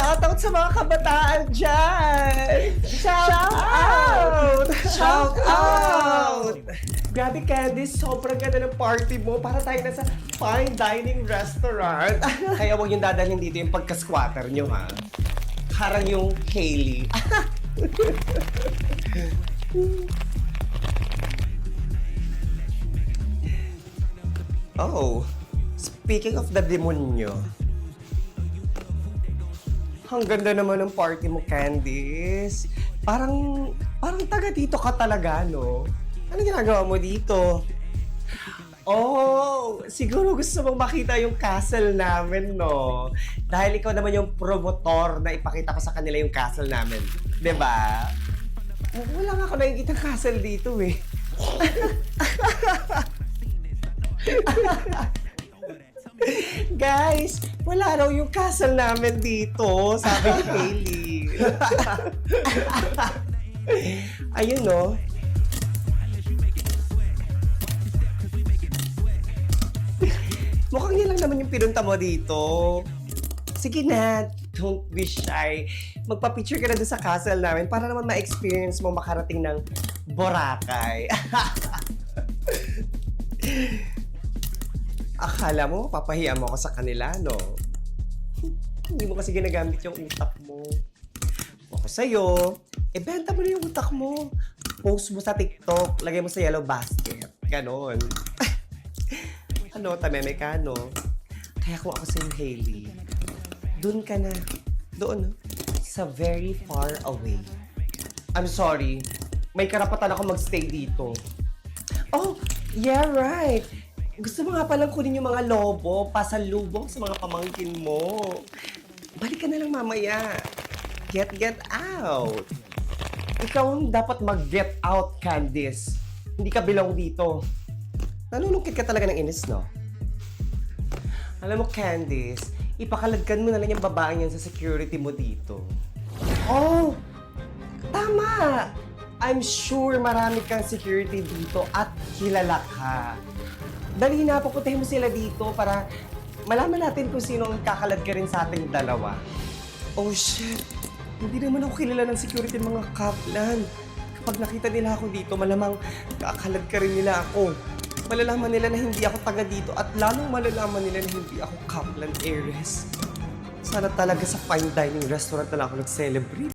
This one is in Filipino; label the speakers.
Speaker 1: Shoutout sa mga kabataan dyan! Shout out! Shout out! Grabe, Candice, sobrang ganda ng party mo. Para tayo nasa fine dining restaurant. Kaya huwag yung dadalhin dito yung pagka-squatter nyo, ha? Parang yung Hailey. Oh, speaking of the demonyo, ang ganda naman ng party mo, Candice. Parang taga dito ka talaga, no? Ano ginagawa mo dito? Oh, siguro gusto mong makita yung castle namin, no? Dahil ikaw naman yung promotor na ipakita ko sa kanila yung castle namin. 'Di ba? Wala nga ako nakikita castle dito, eh. Guys, wala raw yung castle namin dito, sabi ni Hailey. Ayun, no? Mukhang yan lang naman yung pinunta mo dito. Sige na, don't be shy. Magpa-picture ka na doon sa castle namin para naman ma-experience mo makarating ng Boracay. Akala mo, papahiya mo ako sa kanila, no? Hindi mo kasi ginagamit yung utak mo. Ako sa'yo, benta mo na yung utak mo. Post mo sa TikTok, lagay mo sa yellow basket. Ganon. Ano, tameme ka, no? Kaya kung ako sa'yo, Hailey, doon ka na. Doon, no? Sa very far away. I'm sorry. May karapatan ako magstay dito. Oh, yeah, right. Gusto mo nga palang kunin yung mga lobo, pasalubong sa mga pamangkin mo. Balik ka na lang mamaya. Get out. Ikaw ang dapat mag-get out, Candice. Hindi ka belong dito. Nanunungkit ka talaga ng inis, no? Alam mo, Candice, ipakaladkan mo na lang yung babaeng yan sa security mo dito. Oh! Tama! I'm sure marami kang security dito at kilala ka. Dali na, pupuntahin mo sila dito para malaman natin kung sino ang kakalad ka rin sa ating dalawa. Oh, shit! Hindi naman ako kilala ng security ng mga kaplan. Kapag nakita nila ako dito, malamang kakalad ka rin nila ako. Malalaman nila na hindi ako taga dito at lalong malalaman nila na hindi ako Kaplan heiress. Sana talaga sa fine dining restaurant na lang ako nag-celebrate.